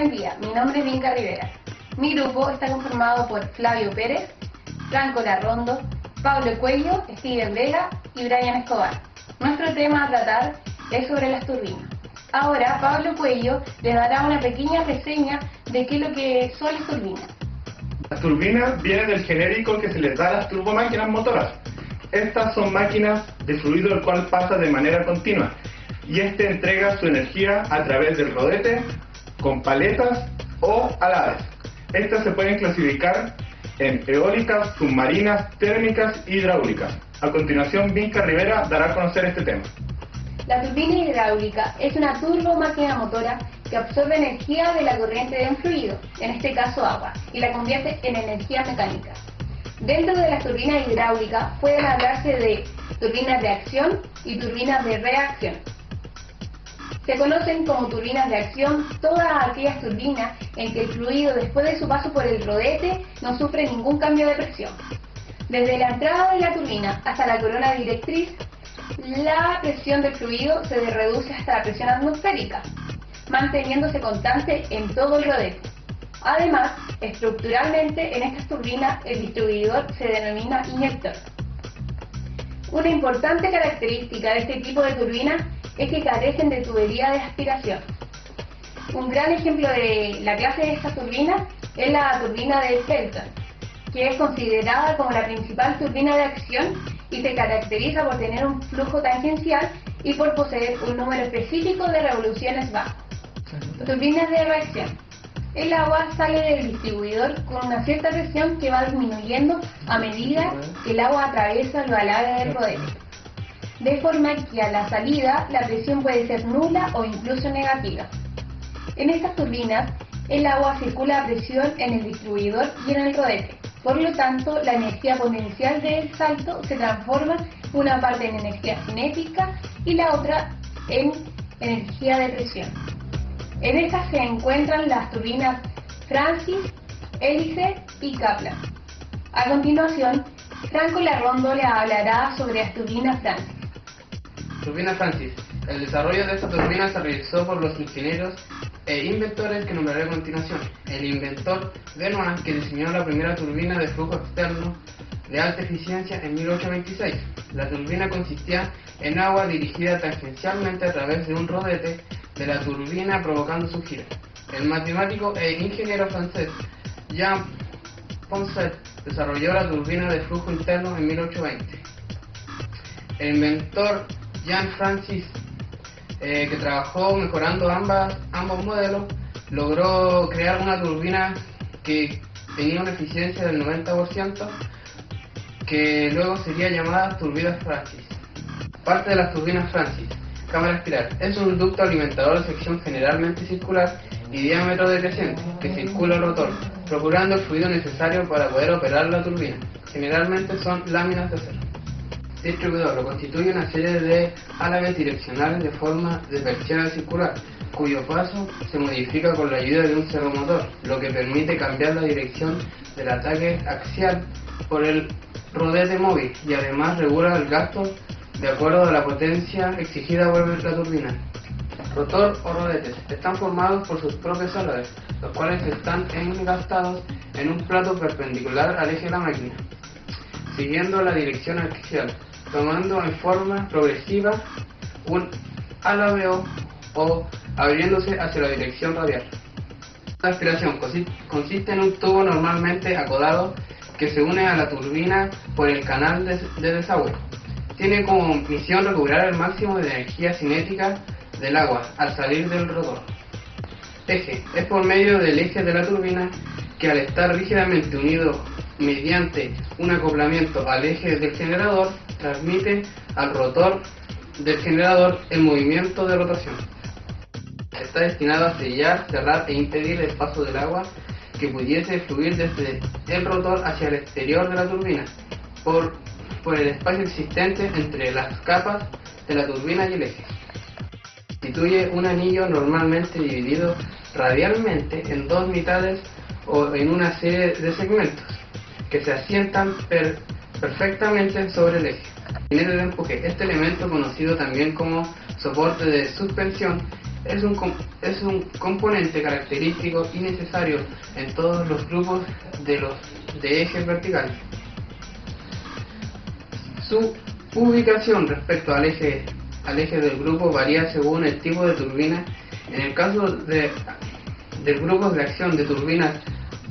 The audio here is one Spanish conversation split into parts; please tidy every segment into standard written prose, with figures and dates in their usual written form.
buen día, mi nombre es Vinca Rivera. Mi grupo está conformado por Flavio Pérez, Franco Larrondo, Pablo Cuello, Steven Vega y Brian Escobar. Nuestro tema a tratar es sobre las turbinas. Ahora Pablo Cuello les dará una pequeña reseña de qué es lo que son las turbinas. Las turbinas vienen del genérico que se les da a las turbomáquinas motoras. Estas son máquinas de fluido el cual pasa de manera continua y este entrega su energía a través del rodete, con paletas o aladas. Estas se pueden clasificar en eólicas, submarinas, térmicas y hidráulicas. A continuación, Vinca Rivera dará a conocer este tema. La turbina hidráulica es una turbomáquina motora que absorbe energía de la corriente de un fluido, en este caso agua, y la convierte en energía mecánica. Dentro de las turbinas hidráulicas pueden hablarse de turbinas de acción y turbinas de reacción. Se conocen como turbinas de acción todas aquellas turbinas en que el fluido después de su paso por el rodete no sufre ningún cambio de presión. Desde la entrada de la turbina hasta la corona directriz, la presión del fluido se reduce hasta la presión atmosférica, manteniéndose constante en todo el rodete. Además, estructuralmente en estas turbinas el distribuidor se denomina inyector. Una importante característica de este tipo de turbinas es que carecen de tubería de aspiración. Un gran ejemplo de la clase de estas turbinas es la turbina de Pelton, que es considerada como la principal turbina de acción y se caracteriza por tener un flujo tangencial y por poseer un número específico de revoluciones bajo. Turbinas de reacción. El agua sale del distribuidor con una cierta presión que va disminuyendo a medida que el agua atraviesa los alares del rodete, de forma que a la salida la presión puede ser nula o incluso negativa. En estas turbinas, el agua circula a presión en el distribuidor y en el rodete. Por lo tanto, la energía potencial del salto se transforma una parte en energía cinética y la otra en energía de presión. En estas se encuentran las turbinas Francis, Hélice y Kaplan. A continuación, Franco Larrondo le hablará sobre las turbinas Francis. Turbina Francis. El desarrollo de esta turbina se realizó por los ingenieros e inventores que nombraré a continuación. El inventor Benoit, que diseñó la primera turbina de flujo externo de alta eficiencia en 1826. La turbina consistía en agua dirigida tangencialmente a través de un rodete de la turbina provocando su giro. El matemático e ingeniero francés Jean Poinsett desarrolló la turbina de flujo interno en 1820. El inventor Jean-Francis, que trabajó mejorando ambos modelos, logró crear una turbina que tenía una eficiencia del 90%, que luego sería llamada turbina Francis. Parte de las turbinas Francis. Cámara espiral. Es un ducto alimentador de sección generalmente circular y diámetro decreciente, que circula el rotor, procurando el fluido necesario para poder operar la turbina. Generalmente son láminas de acero. Distribuidor. Lo constituye una serie de álabes direccionales de forma de persiana circular, cuyo paso se modifica con la ayuda de un servomotor, lo que permite cambiar la dirección del ataque axial por el rodete móvil y además regula el gasto de acuerdo a la potencia exigida por la turbina. Rotor o rodetes están formados por sus propios álabes, los cuales están engastados en un plato perpendicular al eje de la máquina, siguiendo la dirección axial, tomando en forma progresiva un álabeo o abriéndose hacia la dirección radial. La aspiración consiste en un tubo normalmente acodado que se une a la turbina por el canal de desagüe. Tiene como misión recuperar el máximo de energía cinética del agua al salir del rotor. Eje. Es por medio del eje de la turbina que, al estar rígidamente unido mediante un acoplamiento al eje del generador, transmite al rotor del generador el movimiento de rotación. Está destinado a sellar, cerrar e impedir el paso del agua que pudiese fluir desde el rotor hacia el exterior de la turbina por el espacio existente entre las capas de la turbina y el eje. Constituye un anillo normalmente dividido radialmente en dos mitades o en una serie de segmentos que se asientan perfectamente sobre el eje. Gabinete de empuje. Este elemento, conocido también como soporte de suspensión, es un componente característico y necesario en todos los grupos de ejes verticales. Su ubicación respecto al eje del grupo varía según el tipo de turbina. En el caso del grupo de acción de turbinas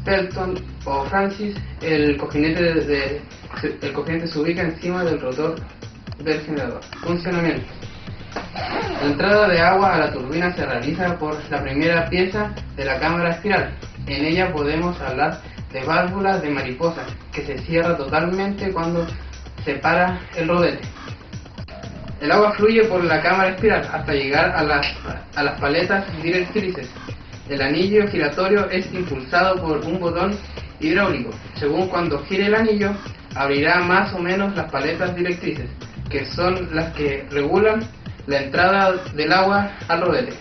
Pelton o Francis, el cojinete se ubica encima del rotor del generador. Funcionamiento. La entrada de agua a la turbina se realiza por la primera pieza de la cámara espiral. En ella podemos hablar de válvulas de mariposa, que se cierra totalmente cuando se para el rodete. El agua fluye por la cámara espiral hasta llegar a las paletas directrices. El anillo giratorio es impulsado por un botón hidráulico. Según cuando gire el anillo, abrirá más o menos las paletas directrices, que son las que regulan la entrada del agua al rodete.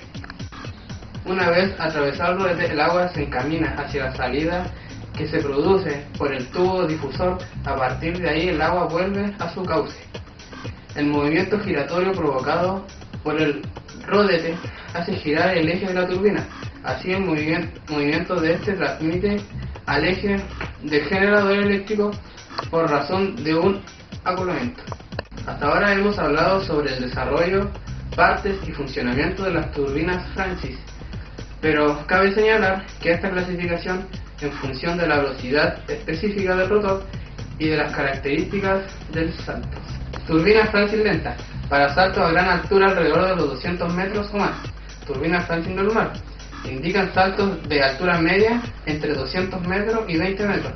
Una vez atravesado el rodete, el agua se encamina hacia la salida que se produce por el tubo difusor. A partir de ahí el agua vuelve a su cauce. El movimiento giratorio provocado por el rodete hace girar el eje de la turbina. Así el movimiento de este transmite al eje del generador eléctrico por razón de un acoplamiento. Hasta ahora hemos hablado sobre el desarrollo, partes y funcionamiento de las turbinas Francis, pero cabe señalar que esta clasificación, en función de la velocidad específica del rotor y de las características del salto. Turbina Francis lenta, para saltos a gran altura alrededor de los 200 metros o más. Turbina Francis normal, indican saltos de altura media entre 200 metros y 20 metros.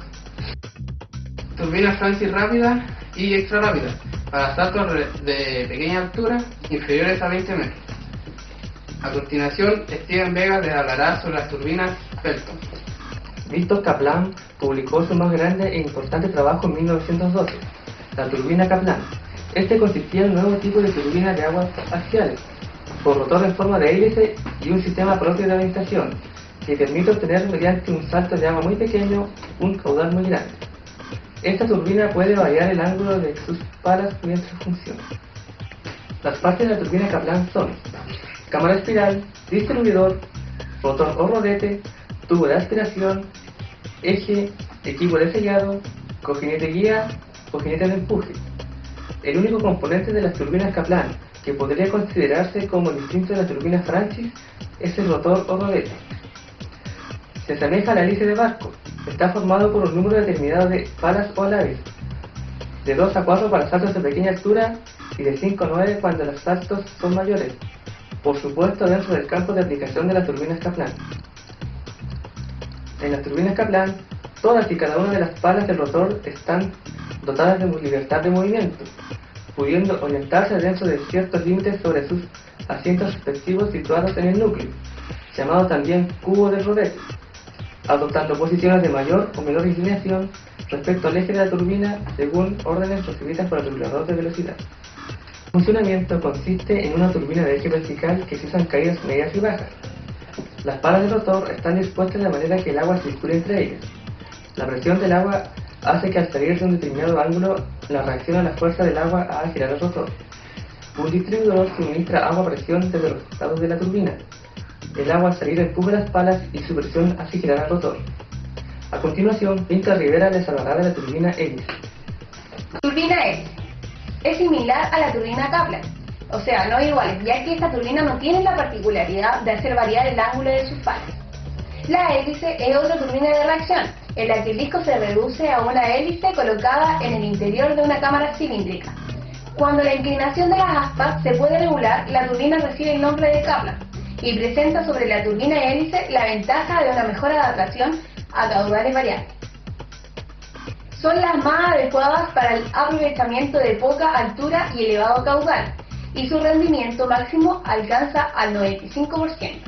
Turbina Francis rápida y extra rápida, para saltos de pequeña altura inferiores a 20 metros. A continuación, Steven Vega les hablará sobre las turbinas Pelton. Victor Kaplan publicó su más grande e importante trabajo en 1912, la turbina Kaplan. Este consistía en un nuevo tipo de turbina de aguas axiales, por rotor en forma de hélice y un sistema propio de orientación, que permite obtener mediante un salto de agua muy pequeño un caudal muy grande. Esta turbina puede variar el ángulo de sus palas mientras funciona. Las partes de la turbina Kaplan son cámara espiral, distribuidor, rotor o rodete, tubo de aspiración, eje, equipo de sellado, cojinete guía, cojinete de empuje. El único componente de las turbinas Kaplan que podría considerarse como distinto de la turbina Francis es el rotor o rodete. Se asemeja a la hélice de barco. Está formado por un número determinado de palas o alaves, de 2 a 4 para saltos de pequeña altura y de 5 a 9 cuando los saltos son mayores, por supuesto dentro del campo de aplicación de las turbinas Kaplan. En las turbinas Kaplan, todas y cada una de las palas del rotor están dotadas de libertad de movimiento, pudiendo orientarse dentro de ciertos límites sobre sus asientos respectivos situados en el núcleo, llamado también cubo del rodete, adoptando posiciones de mayor o menor inclinación respecto al eje de la turbina según órdenes recibidas por el regulador de velocidad. El funcionamiento consiste en una turbina de eje vertical que se usan caídas medias y bajas. Las palas del rotor están dispuestas de manera que el agua circule entre ellas. La presión del agua hace que al salir de un determinado ángulo, la reacción a la fuerza del agua haga girar el rotor. Un distribuidor suministra agua a presión desde los costados de la turbina. El agua al salir empuja las palas y su presión hace girar el rotor. A continuación, Pinto Rivera les hablará de la turbina hélice. Turbina hélice es similar a la turbina Kaplan, o sea, no iguales, ya que esta turbina no tiene la particularidad de hacer variar el ángulo de sus palas. La hélice es otra turbina de reacción, en la que el disco se reduce a una hélice colocada en el interior de una cámara cilíndrica. Cuando la inclinación de las aspas se puede regular, la turbina recibe el nombre de Kaplan y presenta sobre la turbina hélice la ventaja de una mejor adaptación a caudales variables. Son las más adecuadas para el aprovechamiento de poca altura y elevado caudal, y su rendimiento máximo alcanza al 95%.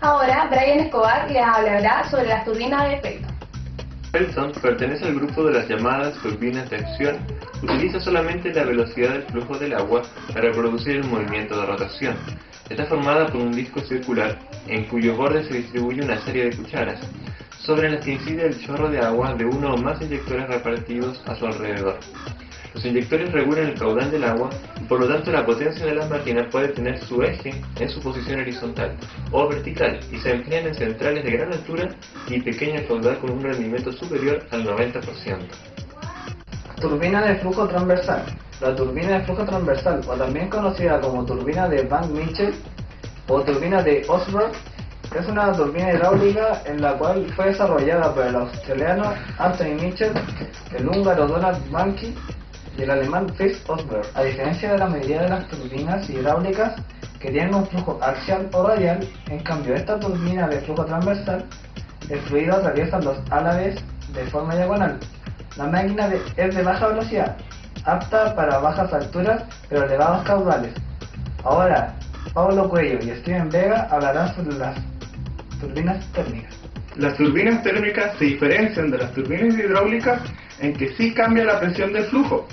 Ahora, Brian Escobar les hablará sobre las turbinas de Pelton. Pelton pertenece al grupo de las llamadas turbinas de acción. Utiliza solamente la velocidad del flujo del agua para producir el movimiento de rotación. Está formada por un disco circular en cuyo borde se distribuye una serie de cucharas, sobre las que incide el chorro de agua de uno o más inyectores repartidos a su alrededor. Los inyectores regulan el caudal del agua y por lo tanto la potencia de las máquinas puede tener su eje en su posición horizontal o vertical y se emplean en centrales de gran altura y pequeña caudal con un rendimiento superior al 90%. Turbina de flujo transversal. La turbina de flujo transversal, o también conocida como turbina de Van Mitchell o turbina de Osborne, es una turbina hidráulica en la cual fue desarrollada por el australiano Anthony Mitchell, el húngaro Donald Banki y el alemán Fritz Osborne. A diferencia de la mayoría de las turbinas hidráulicas que tienen un flujo axial o radial, en cambio esta turbina de flujo transversal, el fluido atraviesa los álabes de forma diagonal. La máquina es de baja velocidad, apta para bajas alturas pero elevados caudales. Ahora, Pablo Cuello y Steven Vega hablarán sobre las turbinas térmicas. Las turbinas térmicas se diferencian de las turbinas hidráulicas en que sí cambia la presión del flujo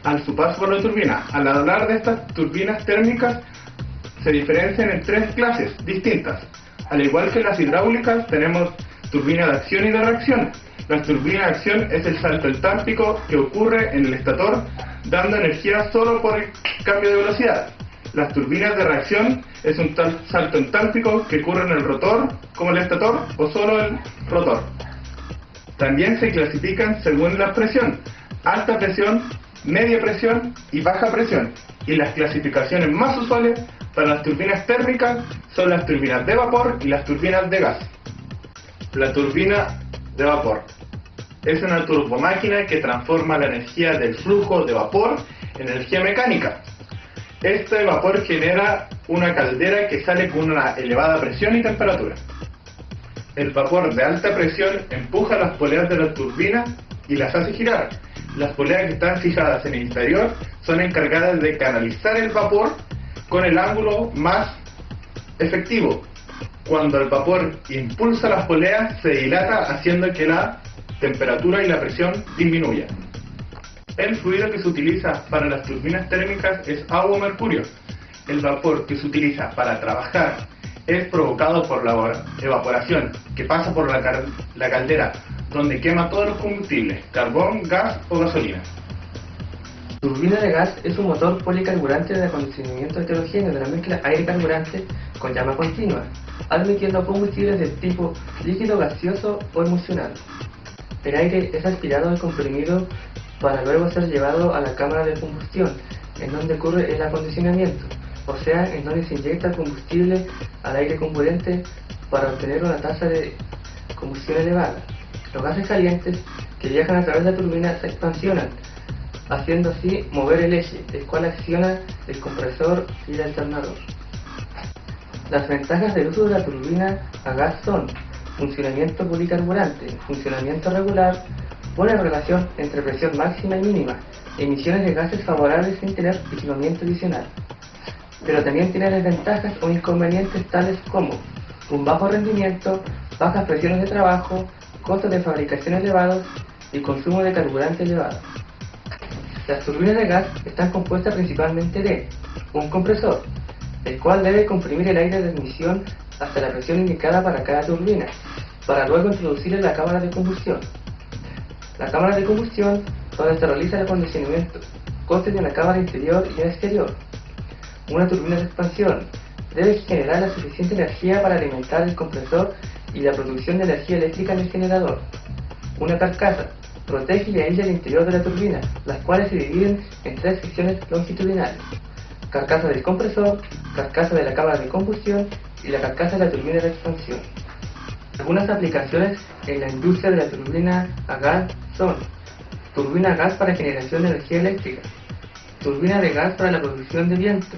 al su paso por la turbina. Al hablar de estas turbinas térmicas se diferencian en tres clases distintas. Al igual que las hidráulicas tenemos turbinas de acción y de reacción. La turbina de acción es el salto entálpico que ocurre en el estator dando energía solo por el cambio de velocidad. Las turbinas de reacción es un salto entálpico que ocurre en el rotor, como el estator, o solo el rotor. También se clasifican según la presión: alta presión, media presión y baja presión. Y las clasificaciones más usuales para las turbinas térmicas son las turbinas de vapor y las turbinas de gas. La turbina de vapor es una turbomáquina que transforma la energía del flujo de vapor en energía mecánica. Este vapor genera una caldera que sale con una elevada presión y temperatura. El vapor de alta presión empuja las poleas de la turbina y las hace girar. Las poleas que están fijadas en el interior son encargadas de canalizar el vapor con el ángulo más efectivo. Cuando el vapor impulsa las poleas, se dilata haciendo que la temperatura y la presión disminuyan. El fluido que se utiliza para las turbinas térmicas es agua o mercurio. El vapor que se utiliza para trabajar es provocado por la evaporación que pasa por la caldera, donde quema todos los combustibles: carbón, gas o gasolina. Turbina de gas es un motor policarburante de acondicionamiento heterogéneo de la mezcla aire-carburante con llama continua, admitiendo combustibles de tipo líquido, gaseoso o emulsionado. El aire es aspirado y comprimido para luego ser llevado a la cámara de combustión, en donde ocurre el acondicionamiento, o sea, en donde se inyecta combustible al aire comburente para obtener una tasa de combustión elevada. Los gases calientes que viajan a través de la turbina se expansionan, haciendo así mover el eje, el cual acciona el compresor y el alternador. Las ventajas del uso de la turbina a gas son: funcionamiento policarburante, funcionamiento regular, buena relación entre presión máxima y mínima, emisiones de gases favorables sin tener equipamiento adicional. Pero también tiene desventajas o inconvenientes tales como un bajo rendimiento, bajas presiones de trabajo, costos de fabricación elevados y consumo de carburante elevado. Las turbinas de gas están compuestas principalmente de un compresor, el cual debe comprimir el aire de admisión hasta la presión indicada para cada turbina, para luego introducir en la cámara de combustión. La cámara de combustión, donde se realiza el acondicionamiento, consta de una cámara interior y exterior. Una turbina de expansión debe generar la suficiente energía para alimentar el compresor y la producción de energía eléctrica en el generador. Una carcasa protege y aísla el interior de la turbina, las cuales se dividen en tres secciones longitudinales: carcasa del compresor, carcasa de la cámara de combustión y la carcasa de la turbina de expansión. Algunas aplicaciones en la industria de la turbina a gas son: turbina a gas para generación de energía eléctrica, turbina de gas para la producción de viento,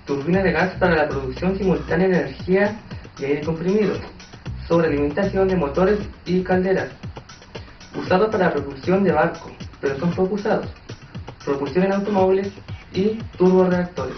turbina de gas para la producción simultánea de energía y aire comprimido, sobrealimentación de motores y calderas, usados para la propulsión de barcos, pero son poco usados, propulsión en automóviles y turborreactores.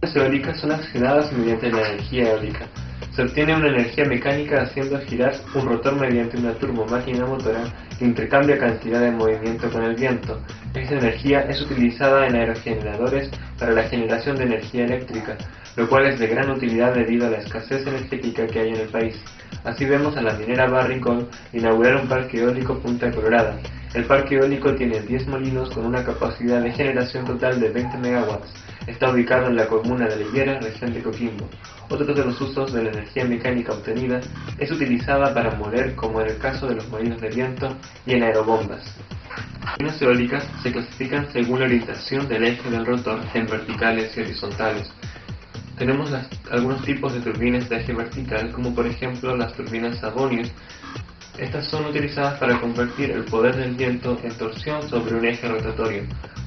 Las eólicas son accionadas mediante la energía eólica. Se obtiene una energía mecánica haciendo girar un rotor mediante una turbomáquina motora que intercambia cantidad de movimiento con el viento. Esta energía es utilizada en aerogeneradores para la generación de energía eléctrica, lo cual es de gran utilidad debido a la escasez energética que hay en el país. Así vemos a la minera Barrick Gold inaugurar un parque eólico Punta Colorada. El parque eólico tiene 10 molinos con una capacidad de generación total de 20 megawatts. Está ubicado en la comuna de La Higuera, región de Coquimbo. Otro de los usos de la energía mecánica obtenida es utilizada para moler, como en el caso de los molinos de viento y en aerobombas. Las turbinas eólicas se clasifican según la orientación del eje del rotor en verticales y horizontales. Tenemos algunos tipos de turbinas de eje vertical, como por ejemplo las turbinas Savonius. Estas son utilizadas para convertir el poder del viento en torsión sobre un eje rotatorio.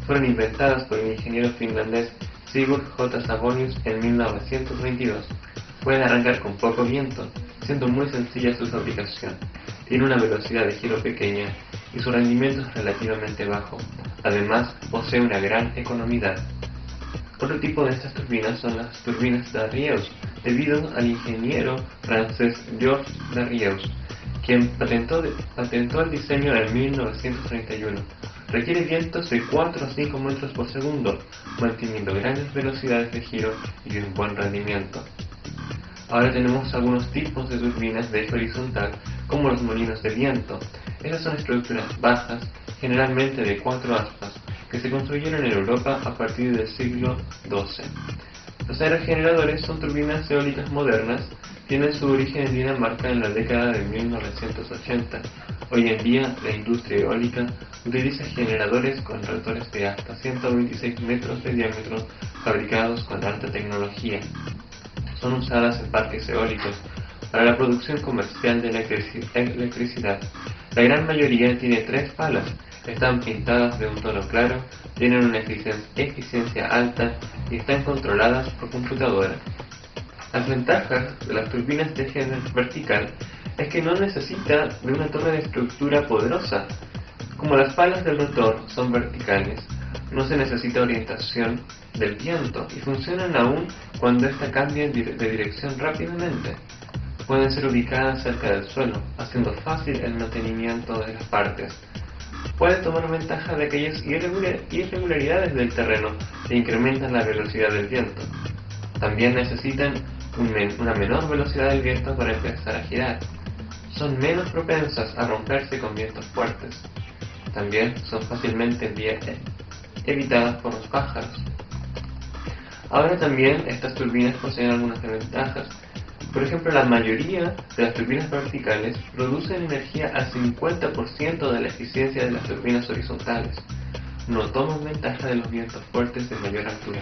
Fueron inventadas por el ingeniero finlandés Sigurd J. Savonius en 1922. Pueden arrancar con poco viento, siendo muy sencilla su fabricación. Tiene una velocidad de giro pequeña y su rendimiento es relativamente bajo. Además, posee una gran economidad. Otro tipo de estas turbinas son las turbinas Darrieus, debido al ingeniero francés Georges Darrieus, quien patentó el diseño en 1931. Requiere vientos de 4 a 5 metros por segundo, manteniendo grandes velocidades de giro y un buen rendimiento. Ahora tenemos algunos tipos de turbinas de eje horizontal, como los molinos de viento. Estas son estructuras bajas, generalmente de 4 aspas, que se construyeron en Europa a partir del siglo XII. Los aerogeneradores son turbinas eólicas modernas, tienen su origen en Dinamarca en la década de 1980. Hoy en día, la industria eólica utiliza generadores con rotores de hasta 126 metros de diámetro fabricados con alta tecnología. Son usadas en parques eólicos para la producción comercial de electricidad. La gran mayoría tiene 3 palas, están pintadas de un tono claro, tienen una eficiencia alta y están controladas por computadora. Las ventajas de las turbinas de eje vertical es que no necesita de una torre de estructura poderosa. Como las palas del rotor son verticales, no se necesita orientación del viento y funcionan aún cuando ésta cambia de dirección rápidamente. Pueden ser ubicadas cerca del suelo, haciendo fácil el mantenimiento de las partes. Pueden tomar ventaja de aquellas irregularidades del terreno que incrementan la velocidad del viento. También necesitan una menor velocidad del viento para empezar a girar. Son menos propensas a romperse con vientos fuertes. También son fácilmente evitadas por los pájaros. Ahora también estas turbinas poseen algunas desventajas. Por ejemplo, la mayoría de las turbinas verticales producen energía al 50% de la eficiencia de las turbinas horizontales. No toman ventaja de los vientos fuertes de mayor altura.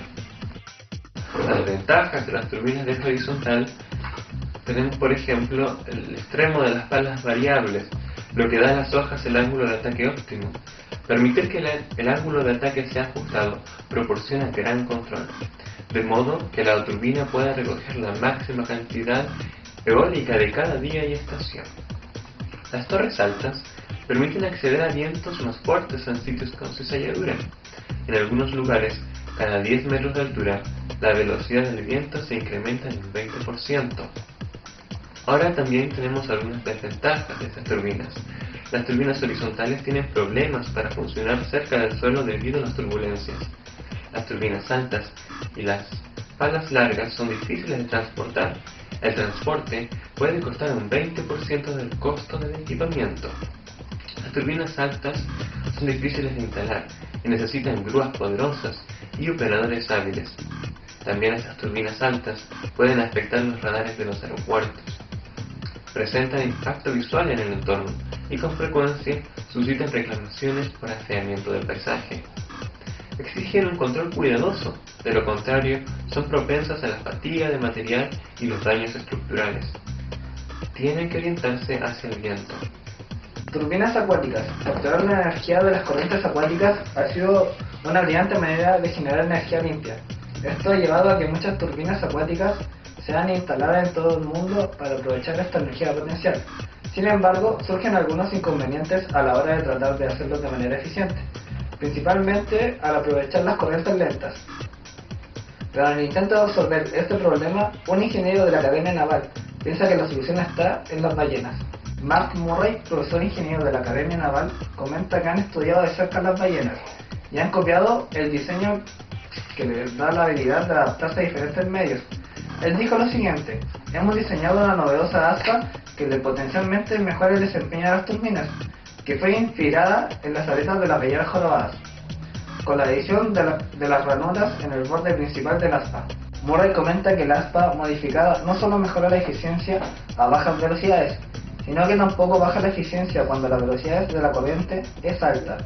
Las ventajas de las turbinas de eje horizontal tenemos, por ejemplo, el extremo de las palas variables, lo que da a las hojas el ángulo de ataque óptimo. Permitir que el ángulo de ataque sea ajustado proporciona gran control, de modo que la turbina pueda recoger la máxima cantidad eólica de cada día y estación. Las torres altas permiten acceder a vientos más fuertes en sitios con cizalladura. En algunos lugares, cada 10 metros de altura, la velocidad del viento se incrementa en un 20%. Ahora también tenemos algunas desventajas de estas turbinas. Las turbinas horizontales tienen problemas para funcionar cerca del suelo debido a las turbulencias. Las turbinas altas y las palas largas son difíciles de transportar. El transporte puede costar un 20% del costo del equipamiento. Las turbinas altas son difíciles de instalar y necesitan grúas poderosas y operadores hábiles. También estas turbinas altas pueden afectar los radares de los aeropuertos. Presentan impacto visual en el entorno y con frecuencia suscitan reclamaciones por afeamiento del paisaje. Exigen un control cuidadoso, de lo contrario son propensas a la fatiga de material y los daños estructurales. Tienen que orientarse hacia el viento. Turbinas acuáticas. Capturar la energía de las corrientes acuáticas ha sido una brillante manera de generar energía limpia. Esto ha llevado a que muchas turbinas acuáticas sean instaladas en todo el mundo para aprovechar esta energía potencial. Sin embargo, surgen algunos inconvenientes a la hora de tratar de hacerlo de manera eficiente, principalmente al aprovechar las corrientes lentas. Pero en el intento de resolver este problema, un ingeniero de la Academia Naval piensa que la solución está en las ballenas. Mark Murray, profesor ingeniero de la Academia Naval, comenta que han estudiado de cerca las ballenas y han copiado el diseño que les da la habilidad de adaptarse a diferentes medios. Él dijo lo siguiente: hemos diseñado una novedosa aspa que potencialmente mejora el desempeño de las turbinas. que fue inspirada en las aletas de las belleras jorobadas, con la adición de las ranuras en el borde principal del aspa. Murray comenta que el aspa modificada no solo mejora la eficiencia a bajas velocidades, sino que tampoco baja la eficiencia cuando la velocidad de la corriente es alta,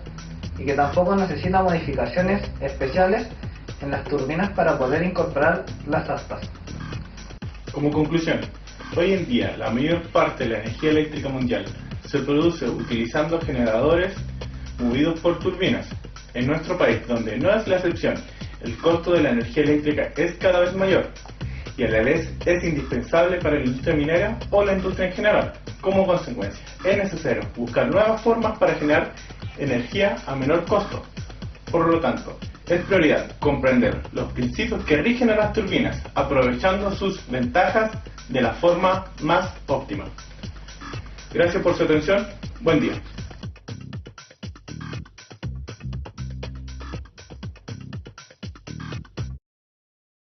y que tampoco necesita modificaciones especiales en las turbinas para poder incorporar las aspas. Como conclusión, hoy en día la mayor parte de la energía eléctrica mundial se produce utilizando generadores movidos por turbinas. En nuestro país, donde no es la excepción, el costo de la energía eléctrica es cada vez mayor y a la vez es indispensable para la industria minera o la industria en general. Como consecuencia, es necesario buscar nuevas formas para generar energía a menor costo. Por lo tanto, es prioridad comprender los principios que rigen a las turbinas, aprovechando sus ventajas de la forma más óptima. Gracias por su atención. Buen día.